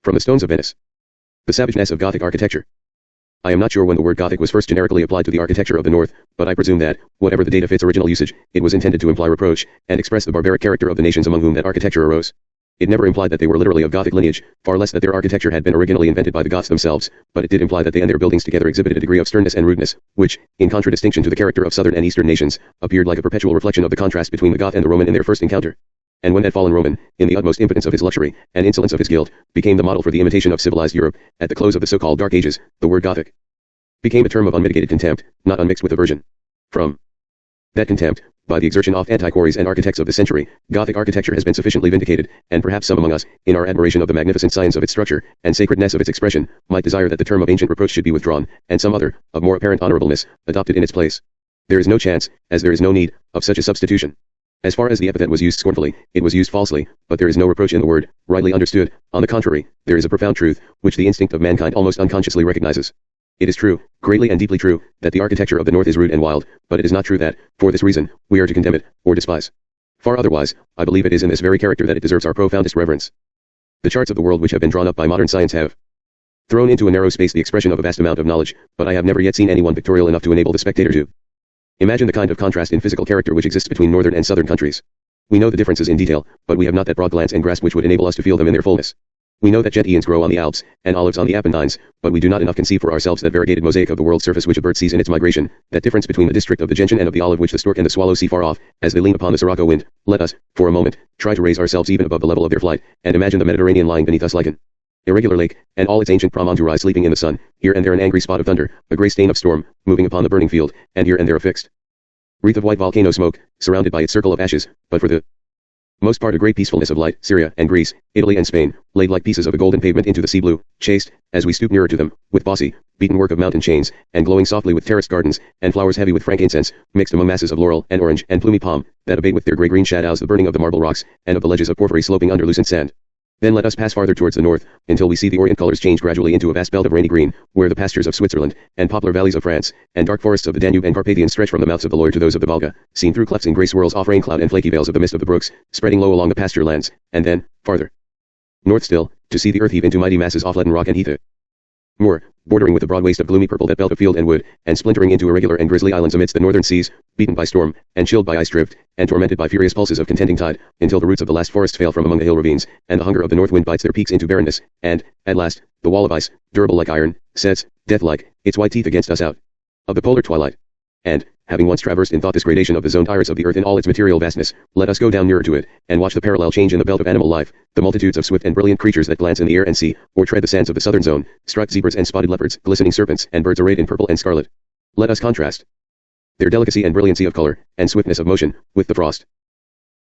From the Stones of Venice. The Savageness of Gothic Architecture. I am not sure when the word Gothic was first generically applied to the architecture of the North, but I presume that, whatever the date of its original usage, it was intended to imply reproach, and express the barbaric character of the nations among whom that architecture arose. It never implied that they were literally of Gothic lineage, far less that their architecture had been originally invented by the Goths themselves, but it did imply that they and their buildings together exhibited a degree of sternness and rudeness, which, in contradistinction to the character of southern and eastern nations, appeared like a perpetual reflection of the contrast between the Goth and the Roman in their first encounter. And when that fallen Roman, in the utmost impotence of his luxury, and insolence of his guilt, became the model for the imitation of civilized Europe, at the close of the so-called Dark Ages, the word Gothic became a term of unmitigated contempt, not unmixed with aversion. From that contempt, by the exertion of antiquaries and architects of the century, Gothic architecture has been sufficiently vindicated, and perhaps some among us, in our admiration of the magnificent science of its structure, and sacredness of its expression, might desire that the term of ancient reproach should be withdrawn, and some other, of more apparent honorableness, adopted in its place. There is no chance, as there is no need, of such a substitution. As far as the epithet was used scornfully, it was used falsely, but there is no reproach in the word, rightly understood. On the contrary, there is a profound truth, which the instinct of mankind almost unconsciously recognizes. It is true, greatly and deeply true, that the architecture of the North is rude and wild, but it is not true that, for this reason, we are to condemn it, or despise. Far otherwise, I believe it is in this very character that it deserves our profoundest reverence. The charts of the world which have been drawn up by modern science have thrown into a narrow space the expression of a vast amount of knowledge, but I have never yet seen anyone pictorial enough to enable the spectator to imagine the kind of contrast in physical character which exists between northern and southern countries. We know the differences in detail, but we have not that broad glance and grasp which would enable us to feel them in their fullness. We know that gentians grow on the Alps, and olives on the Apennines, but we do not enough conceive for ourselves that variegated mosaic of the world's surface which a bird sees in its migration, that difference between the district of the gentian and of the olive which the stork and the swallow see far off, as they lean upon the sirocco wind. Let us, for a moment, try to raise ourselves even above the level of their flight, and imagine the Mediterranean lying beneath us like an irregular lake, and all its ancient promontories sleeping in the sun, here and there an angry spot of thunder, a grey stain of storm, moving upon the burning field, and here and there a fixed wreath of white volcano smoke, surrounded by its circle of ashes, but for the most part a great peacefulness of light. Syria and Greece, Italy and Spain, laid like pieces of a golden pavement into the sea blue, chased, as we stoop nearer to them, with bossy, beaten work of mountain chains, and glowing softly with terraced gardens, and flowers heavy with frankincense, mixed among masses of laurel, and orange, and plumy palm, that abate with their grey-green shadows the burning of the marble rocks, and of the ledges of porphyry sloping under lucent sand. Then let us pass farther towards the north, until we see the orient colors change gradually into a vast belt of rainy green, where the pastures of Switzerland, and poplar valleys of France, and dark forests of the Danube and Carpathian stretch from the mouths of the Loire to those of the Volga, seen through clefts in grey swirls off rain cloud and flaky veils of the mist of the brooks, spreading low along the pasture lands, and then, farther north still, to see the earth heave into mighty masses off leaden rock and heath moor, bordering with the broad waste of gloomy purple that belt of field and wood, and splintering into irregular and grisly islands amidst the northern seas, beaten by storm, and chilled by ice drift, and tormented by furious pulses of contending tide, until the roots of the last forest fail from among the hill ravines, and the hunger of the north wind bites their peaks into barrenness, and, at last, the wall of ice, durable like iron, sets, death-like, its white teeth against us out of the polar twilight. And, having once traversed in thought this gradation of the zoned iris of the earth in all its material vastness, let us go down nearer to it, and watch the parallel change in the belt of animal life, the multitudes of swift and brilliant creatures that glance in the air and sea, or tread the sands of the southern zone, striped zebras and spotted leopards, glistening serpents, and birds arrayed in purple and scarlet. Let us contrast their delicacy and brilliancy of color, and swiftness of motion, with the frost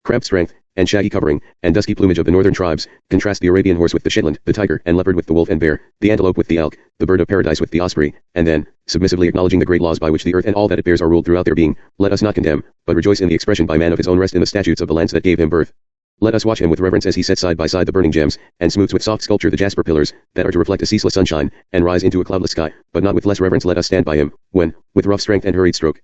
cramped strength, and shaggy covering, and dusky plumage of the northern tribes. Contrast the Arabian horse with the Shetland, the tiger and leopard with the wolf and bear, the antelope with the elk, the bird of paradise with the osprey, and then, submissively acknowledging the great laws by which the earth and all that it bears are ruled throughout their being, let us not condemn, but rejoice in the expression by man of his own rest in the statutes of the lands that gave him birth. Let us watch him with reverence as he sets side by side the burning gems, and smooths with soft sculpture the jasper pillars, that are to reflect a ceaseless sunshine, and rise into a cloudless sky, but not with less reverence let us stand by him, when, with rough strength and hurried stroke,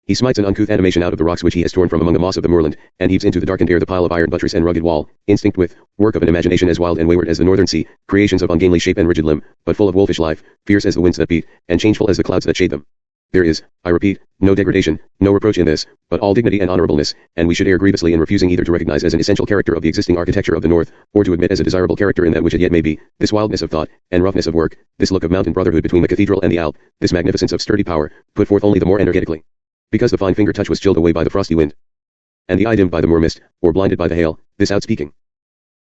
he smites an uncouth animation out of the rocks which he has torn from among the moss of the moorland, and heaves into the darkened air the pile of iron buttress and rugged wall, instinct with, work of an imagination as wild and wayward as the northern sea, creations of ungainly shape and rigid limb, but full of wolfish life, fierce as the winds that beat, and changeful as the clouds that shade them. There is, I repeat, no degradation, no reproach in this, but all dignity and honorableness, and we should err grievously in refusing either to recognize as an essential character of the existing architecture of the North, or to admit as a desirable character in that which it yet may be, this wildness of thought, and roughness of work, this look of mountain brotherhood between the cathedral and the Alp, this magnificence of sturdy power, put forth only the more energetically, because the fine finger touch was chilled away by the frosty wind, and the eye dimmed by the moor mist, or blinded by the hail, this outspeaking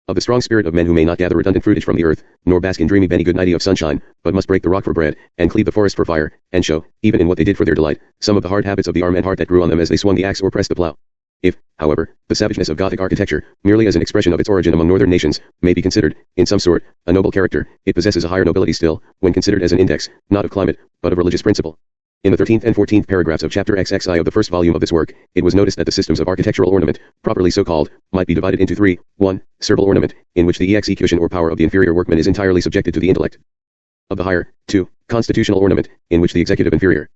of the strong spirit of men who may not gather redundant fruitage from the earth, nor bask in dreamy benignity of sunshine, but must break the rock for bread, and cleave the forest for fire, and show, even in what they did for their delight, some of the hard habits of the arm and heart that grew on them as they swung the axe or pressed the plough. If, however, the savageness of Gothic architecture, merely as an expression of its origin among northern nations, may be considered, in some sort, a noble character, it possesses a higher nobility still, when considered as an index, not of climate, but of religious principle. In the 13th and 14th paragraphs of chapter XXI of the first volume of this work, it was noticed that the systems of architectural ornament, properly so called, might be divided into three. 1. Servile ornament, in which the execution or power of the inferior workman is entirely subjected to the intellect of the higher. 2. Constitutional ornament, in which the executive inferior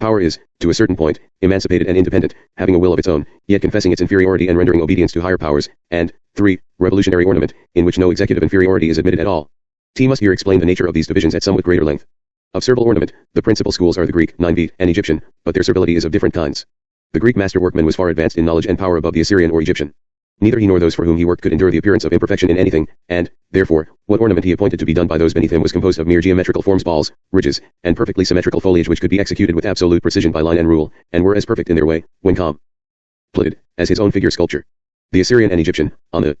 Power is, to a certain point, emancipated and independent, having a will of its own, yet confessing its inferiority and rendering obedience to higher powers, and 3. Revolutionary ornament, in which no executive inferiority is admitted at all. T must here explain the nature of these divisions at somewhat greater length. Of servile ornament, the principal schools are the Greek, 9 feet, and Egyptian, but their servility is of different kinds. The Greek master workman was far advanced in knowledge and power above the Assyrian or Egyptian. Neither he nor those for whom he worked could endure the appearance of imperfection in anything, and, therefore, what ornament he appointed to be done by those beneath him was composed of mere geometrical forms, balls, ridges, and perfectly symmetrical foliage which could be executed with absolute precision by line and rule, and were as perfect in their way, when completed, as his own figure sculpture. The Assyrian and Egyptian, on the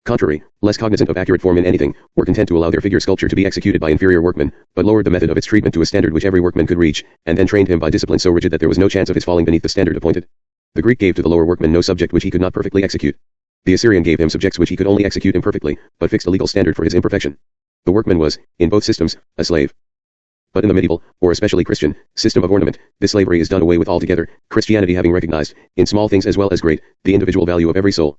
contrary, less cognizant of accurate form in anything, were content to allow their figure sculpture to be executed by inferior workmen, but lowered the method of its treatment to a standard which every workman could reach, and then trained him by discipline so rigid that there was no chance of his falling beneath the standard appointed. The Greek gave to the lower workman no subject which he could not perfectly execute. The Assyrian gave him subjects which he could only execute imperfectly, but fixed a legal standard for his imperfection. The workman was, in both systems, a slave. But in the medieval, or especially Christian, system of ornament, this slavery is done away with altogether, Christianity having recognized, in small things as well as great, the individual value of every soul.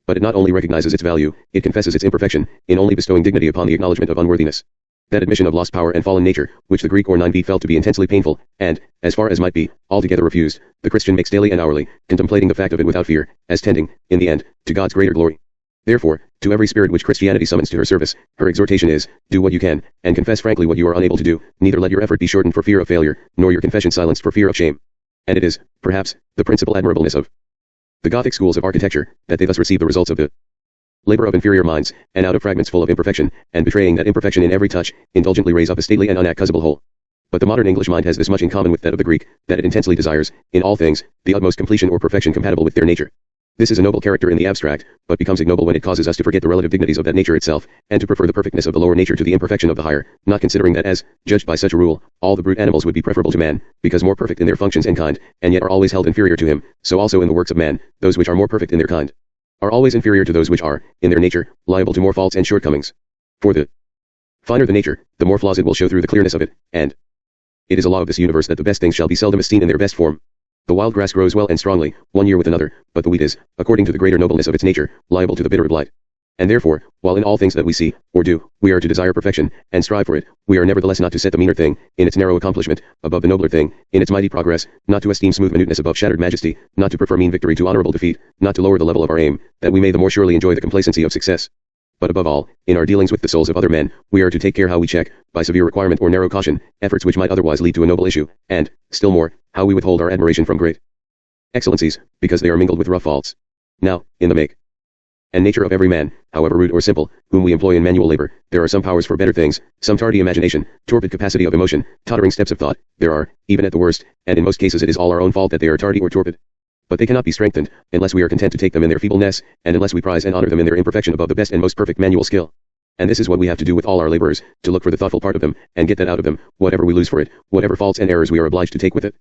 But it not only recognizes its value, it confesses its imperfection, in only bestowing dignity upon the acknowledgement of unworthiness. That admission of lost power and fallen nature, which the Greek or 9b felt to be intensely painful, and, as far as might be, altogether refused, the Christian makes daily and hourly, contemplating the fact of it without fear, as tending, in the end, to God's greater glory. Therefore, to every spirit which Christianity summons to her service, her exhortation is, do what you can, and confess frankly what you are unable to do, neither let your effort be shortened for fear of failure, nor your confession silenced for fear of shame. And it is, perhaps, the principal admirableness of the Gothic schools of architecture, that they thus receive the results of the labor of inferior minds, and out of fragments full of imperfection, and betraying that imperfection in every touch, indulgently raise up a stately and unaccusable whole. But the modern English mind has this much in common with that of the Greek, that it intensely desires, in all things, the utmost completion or perfection compatible with their nature. This is a noble character in the abstract, but becomes ignoble when it causes us to forget the relative dignities of that nature itself, and to prefer the perfectness of the lower nature to the imperfection of the higher, not considering that as, judged by such a rule, all the brute animals would be preferable to man, because more perfect in their functions and kind, and yet are always held inferior to him, so also in the works of man, those which are more perfect in their kind are always inferior to those which are, in their nature, liable to more faults and shortcomings. For the finer the nature, the more flaws it will show through the clearness of it, and it is a law of this universe that the best things shall be seldom esteemed in their best form. The wild grass grows well and strongly, one year with another, but the wheat is, according to the greater nobleness of its nature, liable to the bitter blight. And therefore, while in all things that we see, or do, we are to desire perfection, and strive for it, we are nevertheless not to set the meaner thing, in its narrow accomplishment, above the nobler thing, in its mighty progress, not to esteem smooth minuteness above shattered majesty, not to prefer mean victory to honorable defeat, not to lower the level of our aim, that we may the more surely enjoy the complacency of success. But above all, in our dealings with the souls of other men, we are to take care how we check, by severe requirement or narrow caution, efforts which might otherwise lead to a noble issue, and, still more, how we withhold our admiration from great excellencies, because they are mingled with rough faults. Now, in the make and nature of every man, however rude or simple, whom we employ in manual labor, there are some powers for better things, some tardy imagination, torpid capacity of emotion, tottering steps of thought, there are, even at the worst, and in most cases it is all our own fault that they are tardy or torpid. But they cannot be strengthened, unless we are content to take them in their feebleness, and unless we prize and honor them in their imperfection above the best and most perfect manual skill. And this is what we have to do with all our laborers, to look for the thoughtful part of them, and get that out of them, whatever we lose for it, whatever faults and errors we are obliged to take with it.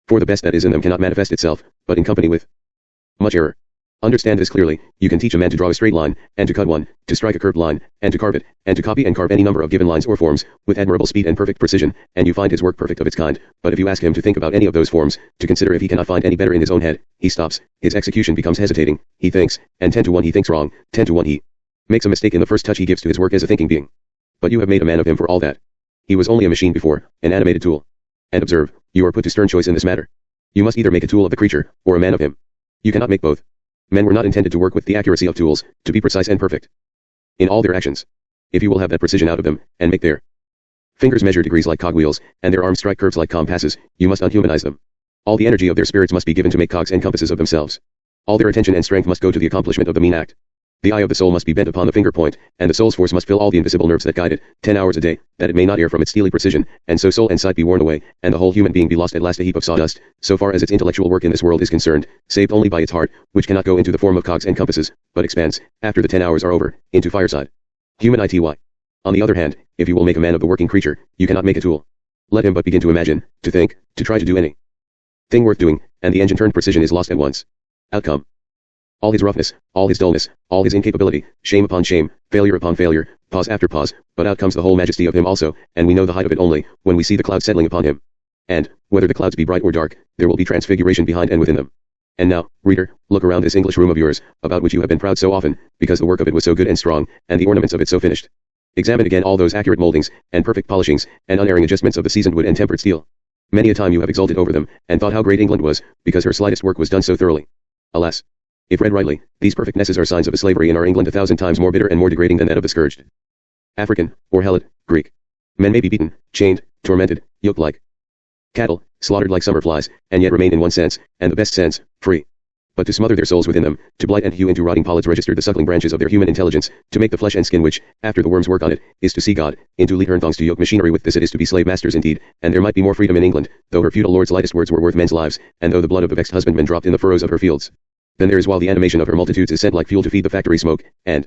For the best that is in them cannot manifest itself, but in company with much error. Understand this clearly, you can teach a man to draw a straight line, and to cut one, to strike a curved line, and to carve it, and to copy and carve any number of given lines or forms, with admirable speed and perfect precision, and you find his work perfect of its kind, but if you ask him to think about any of those forms, to consider if he cannot find any better in his own head, he stops, his execution becomes hesitating, he thinks, and 10 to 1 he thinks wrong, 10 to 1 he makes a mistake in the first touch he gives to his work as a thinking being. But you have made a man of him for all that. He was only a machine before, an animated tool. And observe, you are put to stern choice in this matter. You must either make a tool of the creature, or a man of him. You cannot make both. Men were not intended to work with the accuracy of tools, to be precise and perfect in all their actions. If you will have that precision out of them, and make their fingers measure degrees like cogwheels, and their arms strike curves like compasses, you must unhumanize them. All the energy of their spirits must be given to make cogs and compasses of themselves. All their attention and strength must go to the accomplishment of the mean act. The eye of the soul must be bent upon the finger point, and the soul's force must fill all the invisible nerves that guide it, 10 hours a day, that it may not err from its steely precision, and so soul and sight be worn away, and the whole human being be lost at last a heap of sawdust, so far as its intellectual work in this world is concerned, saved only by its heart, which cannot go into the form of cogs and compasses, but expands, after the 10 hours are over, into fireside. Human ity. On the other hand, if you will make a man of the working creature, you cannot make a tool. Let him but begin to imagine, to think, to try to do any thing worth doing, and the engine-turned precision is lost at once. Outcome: all his roughness, all his dullness, all his incapability, shame upon shame, failure upon failure, pause after pause, but out comes the whole majesty of him also, and we know the height of it only, when we see the clouds settling upon him. And, whether the clouds be bright or dark, there will be transfiguration behind and within them. And now, reader, look around this English room of yours, about which you have been proud so often, because the work of it was so good and strong, and the ornaments of it so finished. Examine again all those accurate moldings, and perfect polishings, and unerring adjustments of the seasoned wood and tempered steel. Many a time you have exulted over them, and thought how great England was, because her slightest work was done so thoroughly. Alas! If read rightly, these perfectnesses are signs of a slavery in our England 1,000 times more bitter and more degrading than that of the scourged African, or Helot, Greek. Men may be beaten, chained, tormented, yoked like cattle, slaughtered like summer flies, and yet remain in one sense, and the best sense, free. But to smother their souls within them, to blight and hew into rotting polyps registered the suckling branches of their human intelligence, to make the flesh and skin which, after the worms work on it, is to see God, into lead thongs to yoke machinery with this it is to be slave masters indeed, and there might be more freedom in England, though her feudal lord's lightest words were worth men's lives, and though the blood of the vexed husbandman dropped in the furrows of her fields. Then there is while the animation of her multitudes is sent like fuel to feed the factory smoke, and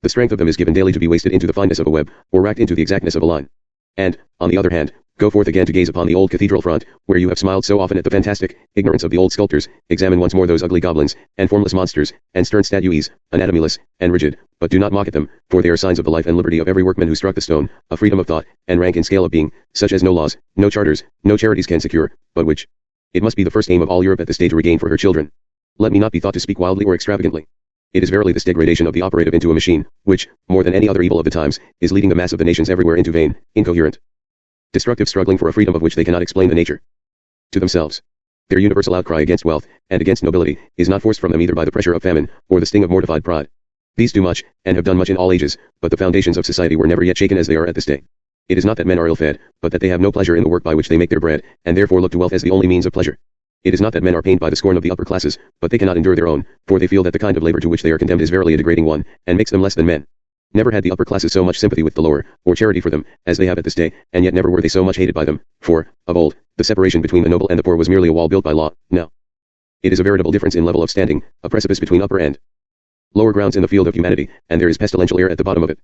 the strength of them is given daily to be wasted into the fineness of a web, or racked into the exactness of a line. And, on the other hand, go forth again to gaze upon the old cathedral front, where you have smiled so often at the fantastic ignorance of the old sculptors, examine once more those ugly goblins, and formless monsters, and stern statues, anatomyless, and rigid, but do not mock at them, for they are signs of the life and liberty of every workman who struck the stone, a freedom of thought, and rank and scale of being, such as no laws, no charters, no charities can secure, but which it must be the first aim of all Europe at this day to regain for her children. Let me not be thought to speak wildly or extravagantly. It is verily this degradation of the operative into a machine, which, more than any other evil of the times, is leading the mass of the nations everywhere into vain, incoherent, destructive struggling for a freedom of which they cannot explain the nature to themselves. Their universal outcry against wealth, and against nobility, is not forced from them either by the pressure of famine, or the sting of mortified pride. These do much, and have done much in all ages, but the foundations of society were never yet shaken as they are at this day. It is not that men are ill-fed, but that they have no pleasure in the work by which they make their bread, and therefore look to wealth as the only means of pleasure. It is not that men are pained by the scorn of the upper classes, but they cannot endure their own, for they feel that the kind of labor to which they are condemned is verily a degrading one, and makes them less than men. Never had the upper classes so much sympathy with the lower, or charity for them, as they have at this day, and yet never were they so much hated by them, for, of old, the separation between the noble and the poor was merely a wall built by law. Now, it is a veritable difference in level of standing, a precipice between upper and lower grounds in the field of humanity, and there is pestilential air at the bottom of it.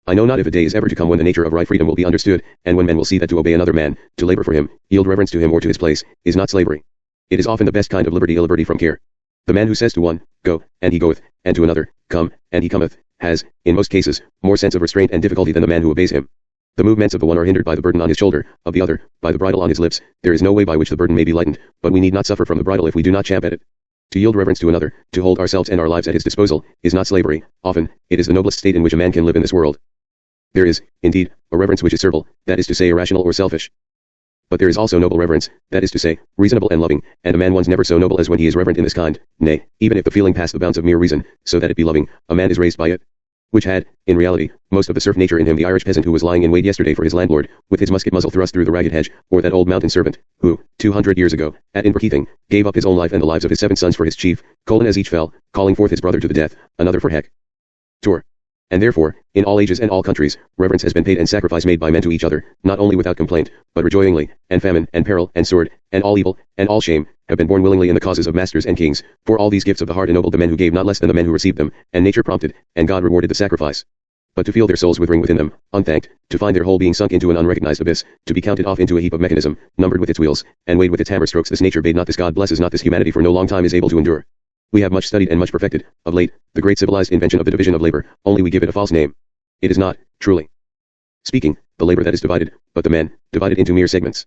I know not if a day is ever to come when the nature of right freedom will be understood, and when men will see that to obey another man, to labor for him, yield reverence to him or to his place, is not slavery. It is often the best kind of liberty, a liberty from care. The man who says to one, go, and he goeth, and to another, come, and he cometh, has, in most cases, more sense of restraint and difficulty than the man who obeys him. The movements of the one are hindered by the burden on his shoulder, of the other, by the bridle on his lips. There is no way by which the burden may be lightened, but we need not suffer from the bridle if we do not champ at it. To yield reverence to another, to hold ourselves and our lives at his disposal, is not slavery. Often, it is the noblest state in which a man can live in this world. There is, indeed, a reverence which is servile, that is to say irrational or selfish. But there is also noble reverence, that is to say, reasonable and loving, and a man one's never so noble as when he is reverent in this kind, nay, even if the feeling pass the bounds of mere reason, so that it be loving, a man is raised by it. Which had, in reality, most of the serf nature in him, the Irish peasant who was lying in wait yesterday for his landlord, with his musket muzzle thrust through the ragged hedge, or that old mountain servant, who, 200 years ago, at Inverkeithing, gave up his own life and the lives of his 7 sons for his chief, colon as each fell, calling forth his brother to the death, another for heck. Tor. And therefore, in all ages and all countries, reverence has been paid and sacrifice made by men to each other, not only without complaint, but rejoicingly, and famine, and peril, and sword, and all evil, and all shame, have been borne willingly in the causes of masters and kings, for all these gifts of the heart ennobled the men who gave not less than the men who received them, and nature prompted, and God rewarded the sacrifice. But to feel their souls withering within them, unthanked, to find their whole being sunk into an unrecognized abyss, to be counted off into a heap of mechanism, numbered with its wheels, and weighed with its hammer strokes, this nature bade not, this God blesses not, this humanity for no long time is able to endure. We have much studied and much perfected, of late, the great civilized invention of the division of labor, only we give it a false name. It is not, truly speaking, the labor that is divided, but the men, divided into mere segments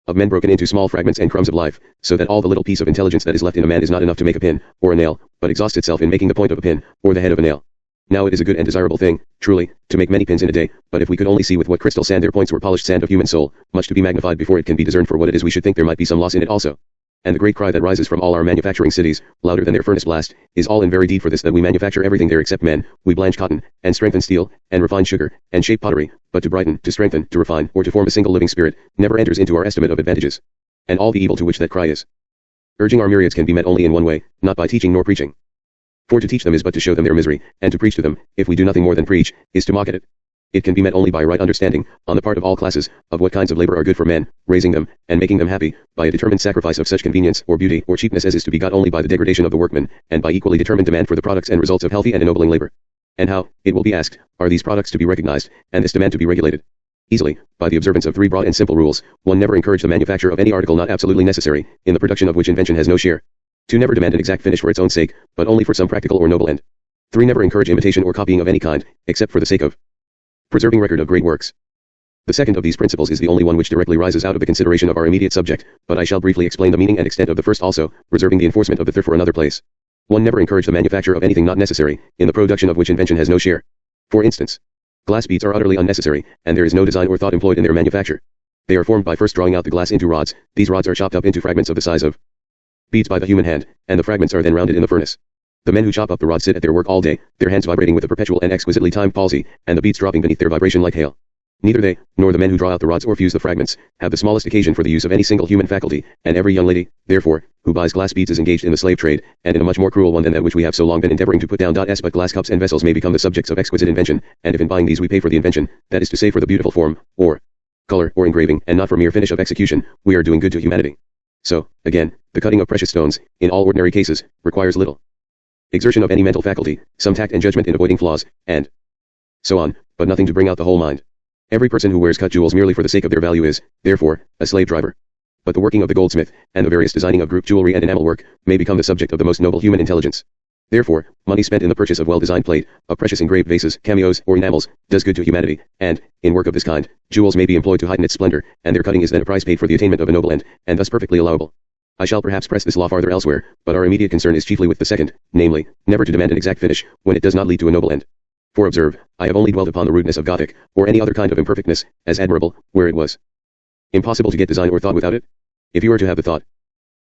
of men broken into small fragments and crumbs of life, so that all the little piece of intelligence that is left in a man is not enough to make a pin, or a nail, but exhausts itself in making the point of a pin, or the head of a nail. Now it is a good and desirable thing, truly, to make many pins in a day, but if we could only see with what crystal sand their points were polished sand of human soul, much to be magnified before it can be discerned for what it is, we should think there might be some loss in it also. And the great cry that rises from all our manufacturing cities, louder than their furnace blast, is all in very deed for this, that we manufacture everything there except men, we blanch cotton, and strengthen steel, and refine sugar, and shape pottery, but to brighten, to strengthen, to refine, or to form a single living spirit, never enters into our estimate of advantages. And all the evil to which that cry is urging our myriads can be met only in one way, not by teaching nor preaching. For to teach them is but to show them their misery, and to preach to them, if we do nothing more than preach, is to mock at it. It can be met only by right understanding, on the part of all classes, of what kinds of labor are good for men, raising them, and making them happy, by a determined sacrifice of such convenience, or beauty, or cheapness as is to be got only by the degradation of the workman, and by equally determined demand for the products and results of healthy and ennobling labor. And how, it will be asked, are these products to be recognized, and this demand to be regulated? Easily, by the observance of 3 broad and simple rules. 1. Never encourage the manufacture of any article not absolutely necessary, in the production of which invention has no share. 2. Never demand an exact finish for its own sake, but only for some practical or noble end. 3. Never encourage imitation or copying of any kind, except for the sake of preserving record of great works. The second of these principles is the only one which directly rises out of the consideration of our immediate subject, but I shall briefly explain the meaning and extent of the first also, reserving the enforcement of the third for another place. 1. Never encourage the manufacture of anything not necessary, in the production of which invention has no share. For instance, glass beads are utterly unnecessary, and there is no design or thought employed in their manufacture. They are formed by first drawing out the glass into rods. These rods are chopped up into fragments of the size of beads by the human hand, and the fragments are then rounded in the furnace. The men who chop up the rods sit at their work all day, their hands vibrating with a perpetual and exquisitely timed palsy, and the beads dropping beneath their vibration like hail. Neither they, nor the men who draw out the rods or fuse the fragments, have the smallest occasion for the use of any single human faculty, and every young lady, therefore, who buys glass beads is engaged in the slave trade, and in a much more cruel one than that which we have so long been endeavoring to put down. But glass cups and vessels may become the subjects of exquisite invention, and if in buying these we pay for the invention, that is to say for the beautiful form, or color, or engraving, and not for mere finish of execution, we are doing good to humanity. So, again, the cutting of precious stones, in all ordinary cases, requires little exertion of any mental faculty, some tact and judgment in avoiding flaws, and so on, but nothing to bring out the whole mind. Every person who wears cut jewels merely for the sake of their value is, therefore, a slave driver. But the working of the goldsmith, and the various designing of group jewelry and enamel work, may become the subject of the most noble human intelligence. Therefore, money spent in the purchase of well-designed plate, of precious engraved vases, cameos, or enamels, does good to humanity, and, in work of this kind, jewels may be employed to heighten its splendor, and their cutting is then a price paid for the attainment of a noble end, and thus perfectly allowable. I shall perhaps press this law farther elsewhere, but our immediate concern is chiefly with the second, namely, never to demand an exact finish, when it does not lead to a noble end. For observe, I have only dwelt upon the rudeness of Gothic, or any other kind of imperfectness, as admirable, where it was impossible to get design or thought without it. If you are to have the thought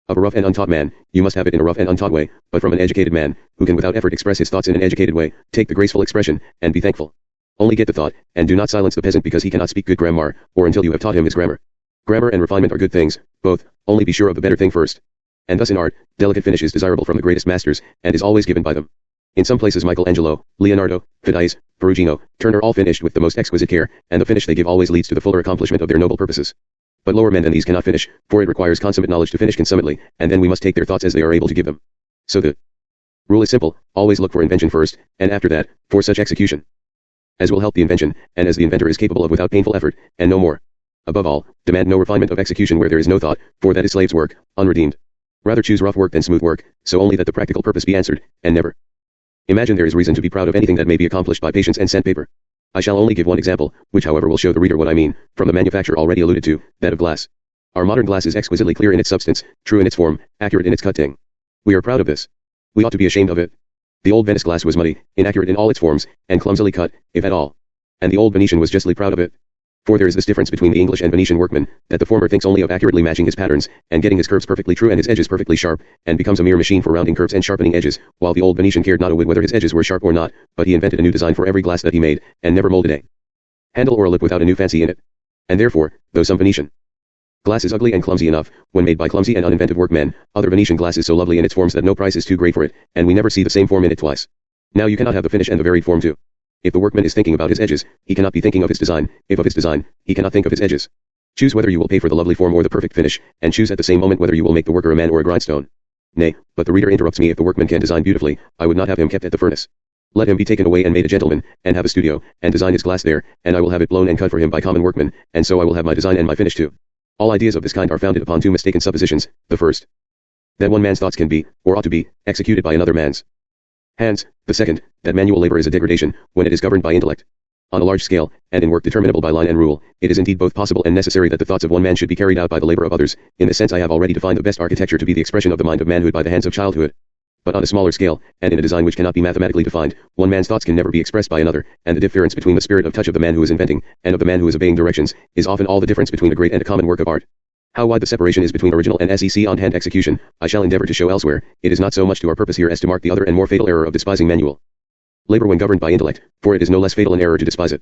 of a rough and untaught man, you must have it in a rough and untaught way, but from an educated man, who can without effort express his thoughts in an educated way, take the graceful expression, and be thankful. Only get the thought, and do not silence the peasant because he cannot speak good grammar, or until you have taught him his grammar. Grammar and refinement are good things, both, only be sure of the better thing first. And thus in art, delicate finish is desirable from the greatest masters, and is always given by them. In some places Michelangelo, Leonardo, Phidias, Perugino, Turner all finished with the most exquisite care, and the finish they give always leads to the fuller accomplishment of their noble purposes. But lower men than these cannot finish, for it requires consummate knowledge to finish consummately, and then we must take their thoughts as they are able to give them. So the rule is simple, always look for invention first, and after that, for such execution as will help the invention, and as the inventor is capable of without painful effort, and no more. Above all, demand no refinement of execution where there is no thought, for that is slave's work, unredeemed. Rather choose rough work than smooth work, so only that the practical purpose be answered, and never imagine there is reason to be proud of anything that may be accomplished by patience and sandpaper. I shall only give one example, which however will show the reader what I mean, from the manufacture already alluded to, that of glass. Our modern glass is exquisitely clear in its substance, true in its form, accurate in its cutting. We are proud of this. We ought to be ashamed of it. The old Venice glass was muddy, inaccurate in all its forms, and clumsily cut, if at all. And the old Venetian was justly proud of it. For there is this difference between the English and Venetian workman, that the former thinks only of accurately matching his patterns, and getting his curves perfectly true and his edges perfectly sharp, and becomes a mere machine for rounding curves and sharpening edges, while the old Venetian cared not a whit whether his edges were sharp or not, but he invented a new design for every glass that he made, and never molded a handle or a lip without a new fancy in it. And therefore, though some Venetian glass is ugly and clumsy enough, when made by clumsy and uninventive workmen, other Venetian glass is so lovely in its forms that no price is too great for it, and we never see the same form in it twice. Now you cannot have the finish and the varied form too. If the workman is thinking about his edges, he cannot be thinking of his design, if of his design, he cannot think of his edges. Choose whether you will pay for the lovely form or the perfect finish, and choose at the same moment whether you will make the worker a man or a grindstone. Nay, but the reader interrupts me. If the workman can design beautifully, I would not have him kept at the furnace. Let him be taken away and made a gentleman, and have a studio, and design his glass there, and I will have it blown and cut for him by common workmen, and so I will have my design and my finish too. All ideas of this kind are founded upon two mistaken suppositions. The first, that one man's thoughts can be, or ought to be, executed by another man's hands. The second, that manual labor is a degradation, when it is governed by intellect. On a large scale, and in work determinable by line and rule, it is indeed both possible and necessary that the thoughts of one man should be carried out by the labor of others. In this sense I have already defined the best architecture to be the expression of the mind of manhood by the hands of childhood. But on a smaller scale, and in a design which cannot be mathematically defined, one man's thoughts can never be expressed by another, and the difference between the spirit of touch of the man who is inventing, and of the man who is obeying directions, is often all the difference between a great and a common work of art. How wide the separation is between original and sec on-hand execution, I shall endeavor to show elsewhere. It is not so much to our purpose here as to mark the other and more fatal error of despising manual labor when governed by intellect, for it is no less fatal an error to despise it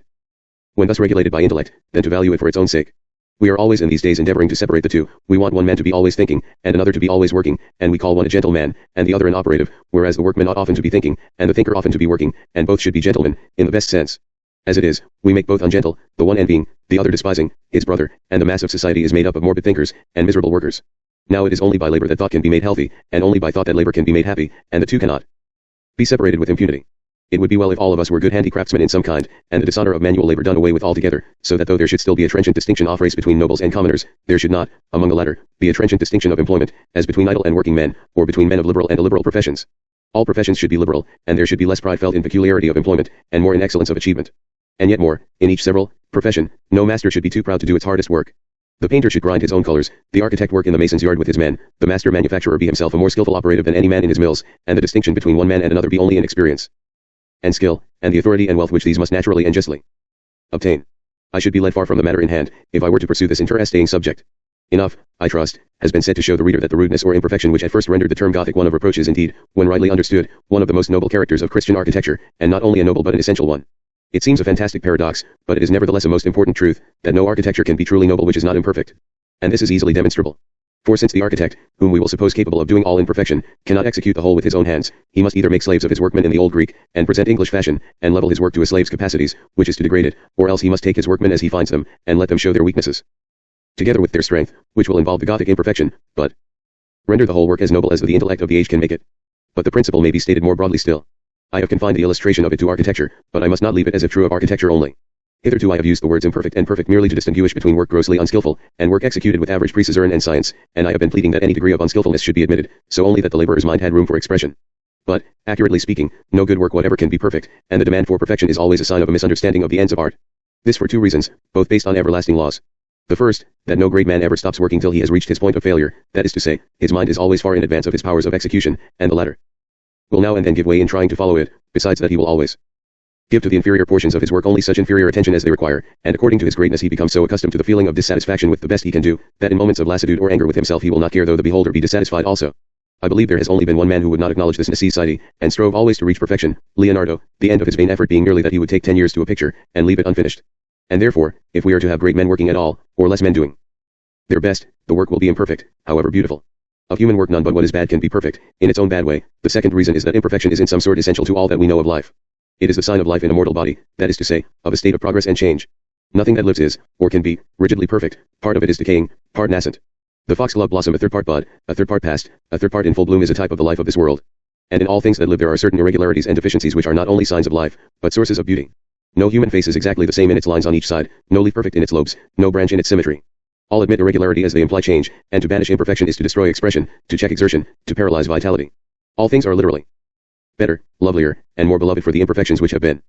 when thus regulated by intellect, than to value it for its own sake. We are always in these days endeavoring to separate the two. We want one man to be always thinking, and another to be always working, and we call one a gentleman, and the other an operative, whereas the workman ought often to be thinking, and the thinker often to be working, and both should be gentlemen, in the best sense. As it is, we make both ungentle, the one envying, the other despising, his brother, and the mass of society is made up of morbid thinkers, and miserable workers. Now it is only by labor that thought can be made healthy, and only by thought that labor can be made happy, and the two cannot be separated with impunity. It would be well if all of us were good handicraftsmen in some kind, and the dishonor of manual labor done away with altogether, so that though there should still be a trenchant distinction of race between nobles and commoners, there should not, among the latter, be a trenchant distinction of employment, as between idle and working men, or between men of liberal and illiberal professions. All professions should be liberal, and there should be less pride felt in peculiarity of employment, and more in excellence of achievement. And yet more, in each several profession, no master should be too proud to do its hardest work. The painter should grind his own colors, the architect work in the mason's yard with his men, the master manufacturer be himself a more skillful operative than any man in his mills, and the distinction between one man and another be only in experience and skill, and the authority and wealth which these must naturally and justly obtain. I should be led far from the matter in hand, if I were to pursue this interesting subject. Enough, I trust, has been said to show the reader that the rudeness or imperfection which at first rendered the term Gothic one of reproach is indeed, when rightly understood, one of the most noble characters of Christian architecture, and not only a noble but an essential one. It seems a fantastic paradox, but it is nevertheless a most important truth, that no architecture can be truly noble which is not imperfect. And this is easily demonstrable. For since the architect, whom we will suppose capable of doing all in perfection, cannot execute the whole with his own hands, he must either make slaves of his workmen in the old Greek, and present English fashion, and level his work to a slave's capacities, which is to degrade it, or else he must take his workmen as he finds them, and let them show their weaknesses, together with their strength, which will involve the Gothic imperfection, but render the whole work as noble as the intellect of the age can make it. But the principle may be stated more broadly still. I have confined the illustration of it to architecture, but I must not leave it as if true of architecture only. Hitherto I have used the words imperfect and perfect merely to distinguish between work grossly unskillful, and work executed with average precision and science, and I have been pleading that any degree of unskillfulness should be admitted, so only that the laborer's mind had room for expression. But, accurately speaking, no good work whatever can be perfect, and the demand for perfection is always a sign of a misunderstanding of the ends of art. This for two reasons, both based on everlasting laws. The first, that no great man ever stops working till he has reached his point of failure, that is to say, his mind is always far in advance of his powers of execution, and the latter will now and then give way in trying to follow it, besides that he will always give to the inferior portions of his work only such inferior attention as they require, and according to his greatness he becomes so accustomed to the feeling of dissatisfaction with the best he can do, that in moments of lassitude or anger with himself he will not care though the beholder be dissatisfied also. I believe there has only been one man who would not acknowledge this necessity, and strove always to reach perfection, Leonardo, the end of his vain effort being merely that he would take 10 years to a picture, and leave it unfinished. And therefore, if we are to have great men working at all, or less men doing their best, the work will be imperfect, however beautiful. Of human work none but what is bad can be perfect, in its own bad way. The second reason is that imperfection is in some sort essential to all that we know of life. It is the sign of life in a mortal body, that is to say, of a state of progress and change. Nothing that lives is, or can be, rigidly perfect. Part of it is decaying, part nascent. The foxglove blossom a third part bud, a third part past, a third part in full bloom is a type of the life of this world. And in all things that live there are certain irregularities and deficiencies which are not only signs of life, but sources of beauty. No human face is exactly the same in its lines on each side, no leaf perfect in its lobes, no branch in its symmetry. All admit irregularity as they imply change, and to banish imperfection is to destroy expression, to check exertion, to paralyze vitality. All things are literally better, lovelier, and more beloved for the imperfections which have been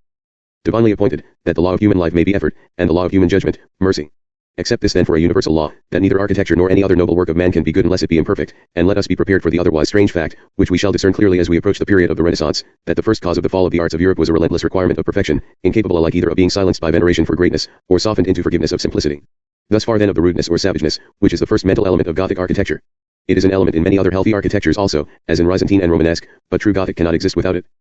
divinely appointed, that the law of human life may be effort, and the law of human judgment, mercy. Accept this then for a universal law, that neither architecture nor any other noble work of man can be good unless it be imperfect, and let us be prepared for the otherwise strange fact, which we shall discern clearly as we approach the period of the Renaissance, that the first cause of the fall of the arts of Europe was a relentless requirement of perfection, incapable alike either of being silenced by veneration for greatness, or softened into forgiveness of simplicity. Thus far then of the rudeness or savageness, which is the first mental element of Gothic architecture. It is an element in many other healthy architectures also, as in Byzantine and Romanesque, but true Gothic cannot exist without it.